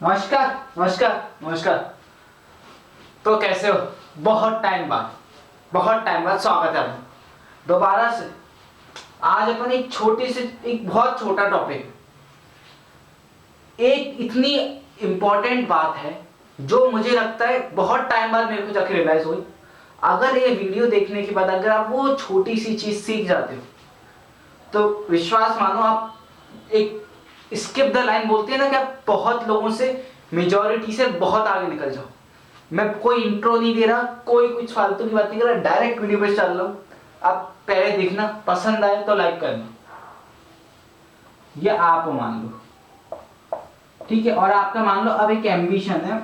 नमस्कार नमस्कार नमस्कार। तो कैसे हो? बहुत टाइम बाद स्वागत है दोबारा से। आज अपन एक बहुत छोटा टॉपिक, एक इतनी इंपॉर्टेंट बात है जो मुझे लगता है बहुत टाइम बाद मेरे को जाके रियलाइज हुई। अगर ये वीडियो देखने के बाद अगर आप वो छोटी सी चीज सीख जाते हो तो विश्वास मानो आप एक स्किप द लाइन बोलते हैं ना कि आप बहुत लोगों से, मेजॉरिटी से बहुत आगे निकल जाओ। मैं कोई इंट्रो नहीं दे रहा, कोई कुछ फालतू की बात नहीं कर रहा, डायरेक्ट वीडियो पे चल रहा हूं। आप पहले देखना, पसंद आए तो लाइक करना, ये आप मान लो, ठीक है। और आपका मान लो अब एक एम्बिशन है,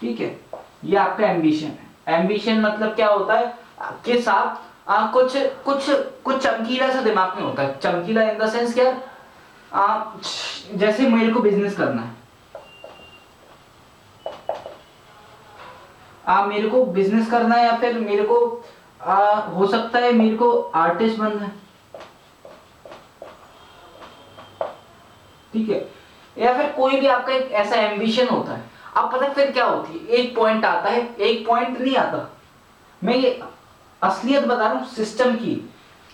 ठीक है। ये आपका एम्बिशन है। एम्बिशन मतलब क्या होता है कि साथ कुछ कुछ कुछ चमकीला सा दिमाग में होता है। चमकीला इन द सेंस क्या, जैसे मेरे को बिजनेस करना है, मेरे को बिजनेस करना है, या फिर मेरे को हो सकता है मेरे को आर्टिस्ट बनना है, ठीक है। या फिर कोई भी आपका एक ऐसा एम्बिशन होता है। अब पता है फिर क्या होती है, एक पॉइंट आता है, एक पॉइंट नहीं आता। मैं ये असलियत बता रहा हूं सिस्टम की,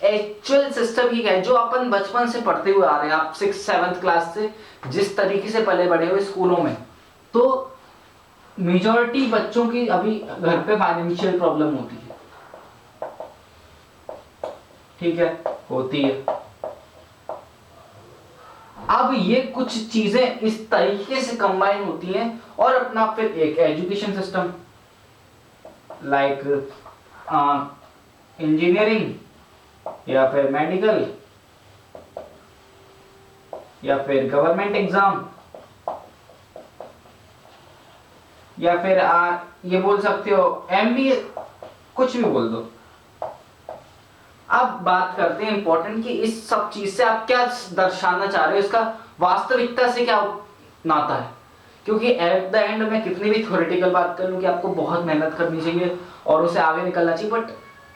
एक्चुअल सिस्टम की है जो अपन बचपन से पढ़ते हुए आ रहे हैं। आप 6-7 क्लास से जिस तरीके से पले बड़े हुए स्कूलों में, तो मेजॉरिटी बच्चों की अभी घर पे फाइनेंशियल प्रॉब्लम होती है, ठीक है, होती है। अब ये कुछ चीजें इस तरीके से कंबाइन होती हैं और अपना फिर एक एजुकेशन सिस्टम लाइक इंजीनियरिंग या फिर मेडिकल या फिर गवर्नमेंट एग्जाम या फिर ये बोल सकते हो एमबीए, कुछ भी बोल दो। अब बात करते हैं इंपॉर्टेंट कि इस सब चीज से आप क्या दर्शाना चाह रहे हो, इसका वास्तविकता से क्या नाता है। क्योंकि एट द एंड में कितनी भी थ्योरेटिकल बात कर लूं कि आपको बहुत मेहनत करनी चाहिए और उसे आगे निकलना चाहिए, बट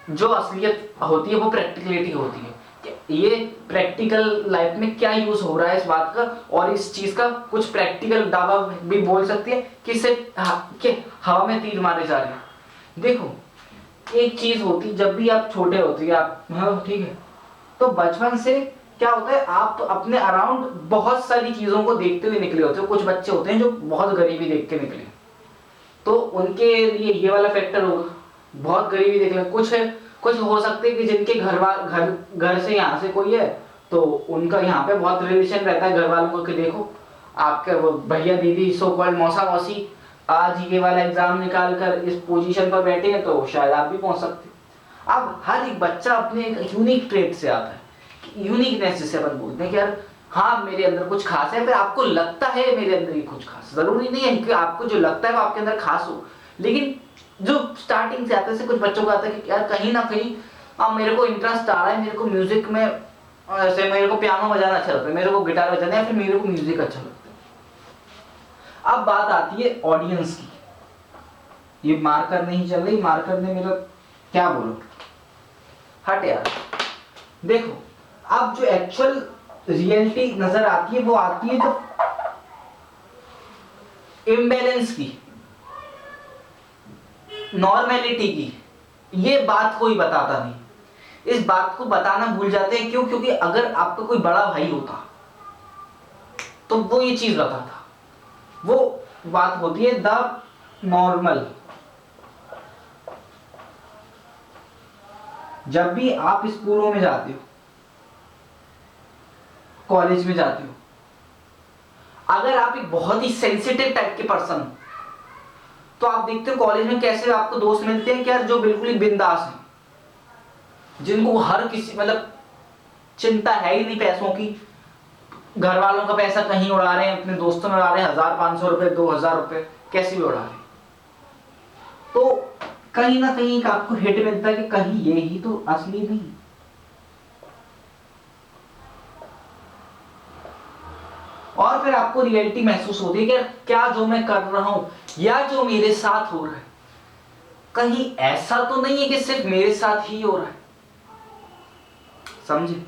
जो असलियत होती है वो प्रैक्टिकलिटी होती है कि ये प्रैक्टिकल लाइफ में क्या यूज हो रहा है इस बात का, और इस चीज का कुछ प्रैक्टिकल दावा भी बोल सकती है कि इसे हवा में तीर मारे जा रहे हैं। देखो एक चीज होती, जब भी आप छोटे होते हैं आप, हाँ ठीक है, तो बचपन से क्या होता है आप अपने अराउंड बहुत सारी चीजों को देखते हुए निकले होते हो। कुछ बच्चे होते हैं जो बहुत गरीबी देख के निकले, तो उनके लिए ये वाला फैक्टर होगा, बहुत गरीबी देख ले। कुछ हो सकते हैं कि जिनके घर से यहाँ से कोई है तो उनका यहाँ पे बहुत रिलेशन रहता है घर वालों को, कि देखो आपके वो भैया दीदी सो कॉल्ड मौसा मौसी आज ये वाला एग्जाम निकाल कर इस पोजीशन पर बैठे हैं, तो शायद आप भी पहुंच सकते। अब हर एक बच्चा अपने एक यूनिक ट्रेट से आता है, यूनिकनेस जिसे अपन बोलते हैं कि यार हाँ मेरे अंदर कुछ खास है, फिर आपको लगता है मेरे अंदर ही कुछ खास। जरूरी नहीं है कि आपको जो लगता है वो आपके अंदर खास हो, लेकिन जो स्टार्टिंग से आता है, कुछ बच्चों को आता है कि यार कहीं ना कहीं मेरे को इंटरेस्ट आ रहा है, मेरे को म्यूजिक में, जैसे मेरे को पियानो बजाना अच्छा लगता है, मेरे को गिटार बजाना, या फिर मेरे को म्यूजिक अच्छा लगता है। अब बात आती है ऑडियंस की। ये मार्कर नहीं चल रही, मार्कर ने मेरा क्या बोलो, हट यार। देखो अब जो एक्चुअल रियलिटी नजर आती है वो आती है जो इम्बैलेंस की, नॉर्मेलिटी की। ये बात कोई बताता नहीं, इस बात को बताना भूल जाते हैं। क्यों? क्योंकि अगर आपका कोई बड़ा भाई होता तो वो ये चीज बताता। वो बात होती है द नॉर्मल। जब भी आप स्कूलों में जाते हो, कॉलेज में जाते हो, अगर आप एक बहुत ही सेंसिटिव टाइप के पर्सन हो तो आप देखते हो कॉलेज में कैसे आपको दोस्त मिलते हैं कि यार जो बिल्कुल ही बिंदास हैं, जिनको हर किसी मतलब चिंता है ही नहीं पैसों की, घर वालों का पैसा कहीं उड़ा रहे हैं, अपने दोस्तों में उड़ा रहे हैं, 1,500 रुपए 2,000 रुपए कैसे भी उड़ा रहे हैं। तो कहीं ना कहीं आपको हिट मिलता है कि कहीं ये ही तो असली नहीं। और फिर आपको रियलिटी महसूस होती है कि क्या जो मैं कर रहा हूं या जो मेरे साथ हो रहा है, कहीं ऐसा तो नहीं है कि सिर्फ मेरे साथ ही हो रहा है, समझे।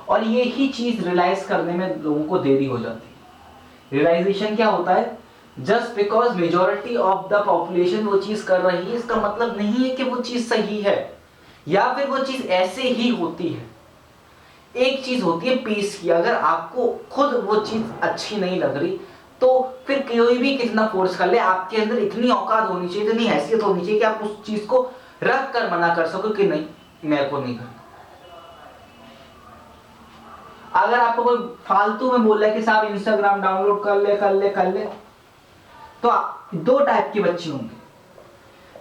और ये ही चीज रियलाइज करने में लोगों को देरी हो जाती है। रियलाइजेशन क्या होता है, just because majority of the population वो चीज कर रही है इसका मतलब नहीं है कि वो चीज सही है या फिर वो चीज ऐसे ही होती है। एक चीज होती है पीस की, अगर आपको खुद वो चीज अच्छी नहीं लग रही तो फिर कोई भी कितना फोर्स कर ले, आपके अंदर इतनी औकात होनी चाहिए, इतनी हैसियत होनी चाहिए कि आप उस चीज को रख कर मना कर सको कि नहीं मेरे को नहीं करना। अगर आपको कोई फालतू में बोल रहा है कि साहब इंस्टाग्राम डाउनलोड कर ले, तो दो टाइप के बच्चे होंगे,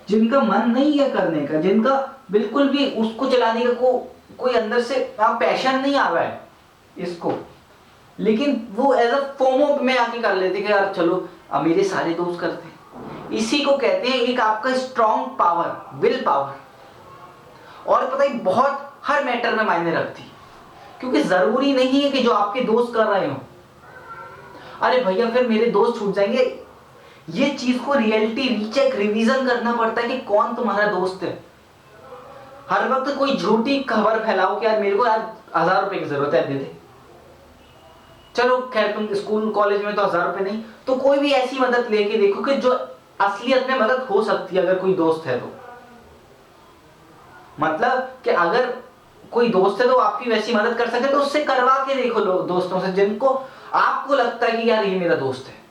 जिनका मन नहीं है करने का, जिनका बिल्कुल भी उसको चलाने का कोई अंदर से पैशन नहीं आ रहा है इसको, लेकिन वो एज अ फोमो में आके कर लेते कि यार चलो अब मेरे सारे दोस्त करते हैं। इसी को कहते हैं एक आपका स्ट्रॉन्ग पावर, विल पावर। और पता है बहुत हर मैटर में मायने रखती है, क्योंकि जरूरी नहीं है कि जो आपके दोस्त कर रहे हो, अरे भैया फिर मेरे दोस्त छूट जाएंगे। ये चीज को रियलिटी रीचेक रिवीजन करना पड़ता है कि कौन तुम्हारा दोस्त है। हर वक्त कोई झूठी खबर फैलाओ कि यार मेरे को यार 1000 रुपए की जरूरत है, दे दे। चलो खैर तुम स्कूल कॉलेज में तो 1000 रुपए नहीं, तो कोई भी ऐसी मदद लेके देखो कि जो असलियत में मदद हो सकती है अगर कोई दोस्त है तो। मतलब कि अगर कोई दोस्त है तो आपकी वैसी मदद कर सके तो उससे करवा के देखो लोग, दोस्तों से जिनको आपको लगता है कि यार ये मेरा दोस्त है।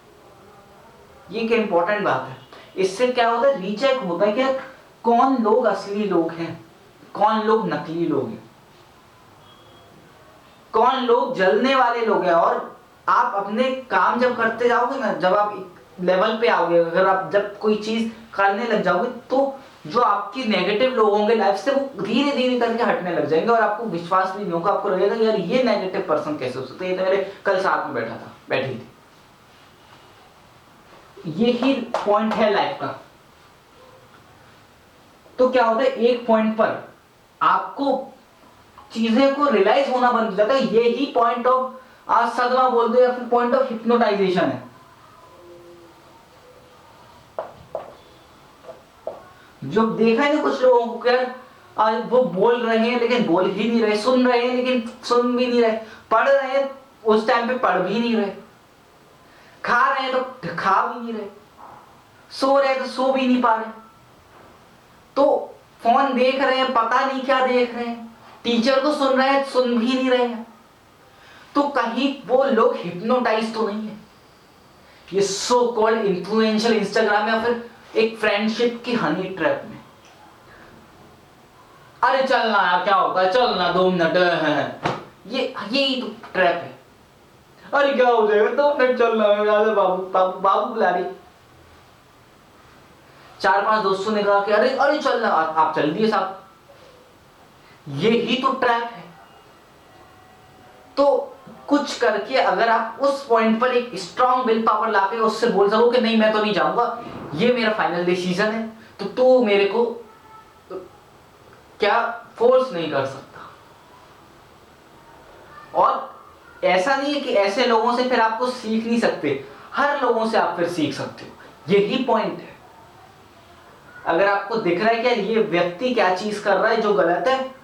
ये एक इंपॉर्टेंट बात है। इससे क्या होता है, रीचेक होता है कि कौन लोग असली लोग हैं, कौन लोग नकली लोग हैं, कौन लोग जलने वाले लोग हैं। और आप अपने काम जब करते जाओगे ना, जब आप लेवल पे आओगे, अगर आप जब कोई चीज करने लग जाओगे तो जो आपकी नेगेटिव लोग होंगे लाइफ से वो धीरे धीरे करके हटने लग जाएंगे और आपको विश्वास भी नहीं होगा। आपको लगेगा यार ये नेगेटिव पर्सन कैसे हो सकता है, ये तो मेरे कल साथ में बैठी थी। ये ही पॉइंट है लाइफ का। तो क्या होता है, एक पॉइंट पर आपको चीजें को रियलाइज होना बंद हो जाता है। ये ही पॉइंट ऑफ आज सदमा बोल दो या फिर पॉइंट ऑफ हिप्नोटाइजेशन है। जो देखा है ना कुछ लोगों को, यार आज वो बोल रहे हैं लेकिन बोल ही नहीं रहे, सुन रहे हैं लेकिन सुन भी नहीं रहे, पढ़ रहे हैं उस टाइम पे पढ़ भी नहीं रहे, खा रहे हैं तो खा भी नहीं रहे, सो रहे हैं तो सो भी नहीं पा रहे, तो फोन देख रहे हैं पता नहीं क्या देख रहे हैं, टीचर को सुन रहे हैं सुन भी नहीं रहे हैं। तो कहीं वो लोग हिप्नोटाइज तो नहीं है, ये सो कॉल्ड इन्फ्लुएंशियल इंस्टाग्राम या फिर एक फ्रेंडशिप की हनी ट्रैप में। अरे चलना यार क्या होता है, चलना 2 मिनट है, ये तो ट्रैप है। अरे क्या हो जाएगा 2 मिनट चलना है, बाबू बाबू बाबू बुला रही। 4-5 दोस्तों ने कहा कि अरे अरे चलना, आप चल दिए साहब। ये ही तो ट्रैप है। तो कुछ करके अगर आप उस पॉइंट पर एक स्ट्रॉन्ग विल पावर लाके उससे बोल सको कि नहीं मैं तो नहीं जाऊंगा, ये मेरा फाइनल डिसीजन है, तो तू मेरे को क्या फोर्स नहीं कर सकता। और ऐसा नहीं है कि ऐसे लोगों से फिर आपको सीख नहीं सकते, हर लोगों से आप फिर सीख सकते हो। यही पॉइंट है। अगर आपको दिख रहा है कि ये व्यक्ति क्या चीज कर रहा है जो गलत है,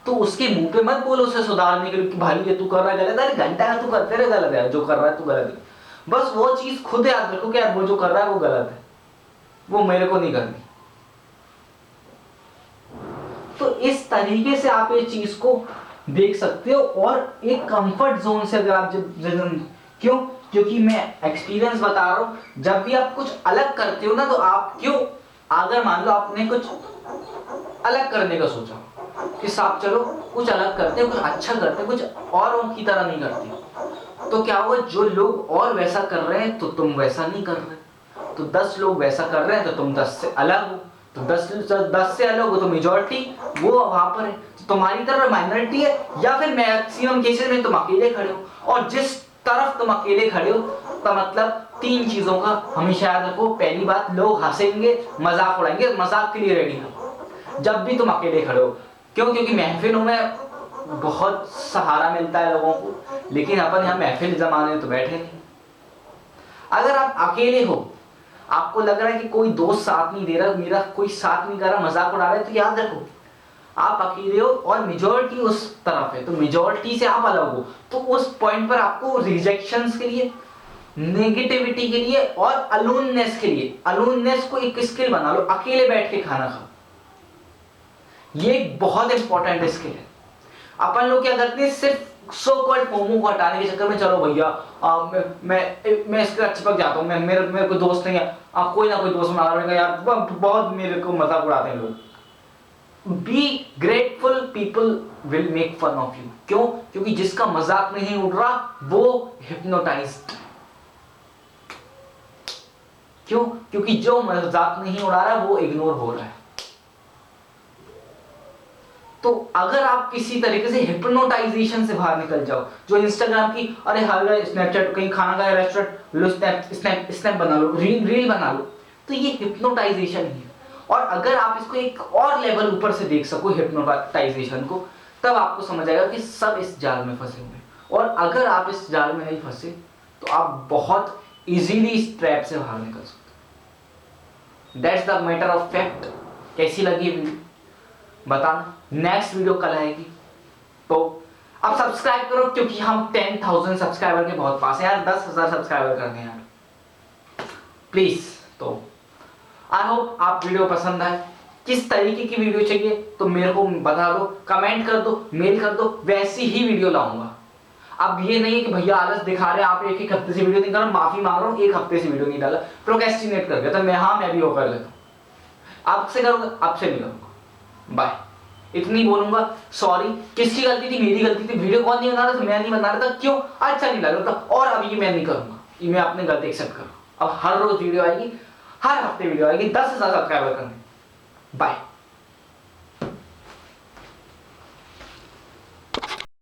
तो उसके मुंह पे मत बोलो उसे सुधारने के लिए कि भाई ये तू कर रहा है गलत है। अरे घंटा तू करते रहे गलत है, जो कर रहा है तू गलत है। बस वो चीज खुद याद रखो कि यार वो जो कर रहा है वो गलत है, वो मेरे को नहीं करनी। तो इस तरीके से आप ये चीज को देख सकते हो। और एक कंफर्ट जोन से अगर आप क्यों, क्योंकि मैं एक्सपीरियंस बता रहा हूं, जब भी आप कुछ अलग करते हो ना, तो आप क्यों, अगर मान लो आपने कुछ अलग करने का सोचा कि साहब चलो कुछ अलग करते हैं, कुछ अच्छा करते हैं, कुछ औरों की तरह नहीं करते, तो क्या हुआ, जो लोग और वैसा कर रहे हैं तो तुम वैसा नहीं कर रहे, तो 10 लोग वैसा कर रहे हैं तो तुम 10 से अलग हो, तो 10 से अलग हो तो मेजॉरिटी वो वहां पर है, तो तुम्हारी तरफ माइनॉरिटी है, या फिर मैक्सिमम केसेस में तुम अकेले खड़े हो। और जिस तरफ तुम अकेले खड़े हो का मतलब 3 चीजों का हमेशा याद रखो। पहली बात, लोग हंसेंगे, मजाक उड़ाएंगे, मजाक के लिए रेडी हो जब भी तुम अकेले खड़े हो। क्यों? क्योंकि महफिलों में बहुत सहारा मिलता है लोगों को, लेकिन अपन यहाँ महफिल जमाने में तो बैठे नहीं। अगर आप अकेले हो, आपको लग रहा है कि कोई दोस्त साथ नहीं दे रहा, मेरा कोई साथ नहीं कर रहा, मजाक उड़ा रहा है, तो याद रखो आप अकेले हो और मेजॉरिटी उस तरफ है, तो मेजॉरिटी से आप अलग हो, तो उस पॉइंट पर आपको रिजेक्शंस के लिए, नेगेटिविटी के लिए और अलोननेस के लिए, अलोननेस को एक स्किल बना लो, अकेले बैठ के खाना खाओ। ये एक बहुत इंपॉर्टेंट स्किल है। अपन लोग क्या करते हैं, सिर्फ सो कॉल्ड फोमो को हटाने के चक्कर में, चलो भैया मैं इसके साथ चिपक जाता हूँ, मेरे को दोस्त नहीं है, कोई ना कोई दोस्त बना लेगा यार, बहुत मेरे को मजाक उड़ाते हैं लोग। Be grateful, people will make fun of you. क्यों? क्योंकि जिसका मजाक नहीं उड़ रहा वो हिप्नोटाइज्ड। क्यों? क्योंकि जो मजाक नहीं उड़ा रहा वो इग्नोर हो रहा है। तो अगर आप किसी तरीके से हिप्नोटाइजेशन से बाहर निकल जाओ, जो इंस्टाग्राम की, अरे हाल स्नैपचैट कहीं खाना खाया रेस्टोरेंट लो, स्नैप बना लो, रील बना लो, तो ये हिप्नोटाइजेशन ही है। और अगर आप इसको एक और लेवल ऊपर से देख सको हिप्नोटाइजेशन को, तब आपको समझ आएगा कि सब इस जाल में फंसे हुए हैं। और अगर आप इस जाल में नहीं फंसे तो आप बहुत इजीली इस ट्रैप से बाहर निकल सकते। That's the matter of fact. कैसी लगी वीडियो बताना। नेक्स्ट वीडियो कल आएगी, तो अब सब्सक्राइब करो, क्योंकि हम 10,000 सब्सक्राइबर के बहुत पास है यार, 10,000 सब्सक्राइबर करने यार प्लीज। तो आई होप आप वीडियो पसंद आए। किस तरीके की वीडियो चाहिए तो मेरे को बता दो, कमेंट कर दो, मेल कर दो, वैसी ही वीडियो लाऊंगा। अब ये नहीं है कि भैया आलस दिखा रहे हैं आप, एक हफ्ते से वीडियो नहीं कर रहा, माफी मांग रहा हूँ, एक हफ्ते से वीडियो नहीं डाला, प्रोक्रेस्टिनेट कर गया, तो मैं भी वो कर लेता हूँ। आपसे करूंगा, आपसे नहीं करूंगा। बाय। इतनी बोलूंगा, सॉरी। किसकी गलती थी? मेरी गलती थी। वीडियो कौन नहीं बना रहा था? मैं नहीं बना रहा था। क्यों? अच्छा नहीं लग रहा था, और अब ये मैं नहीं करूंगा, ये मैं अपने गलती एक्सेप्ट करूँ। अब हर रोज वीडियो आएगी, हर हफ्ते वीडियो आएगी, 10,000 सब्सक्राइबर करने। बाय।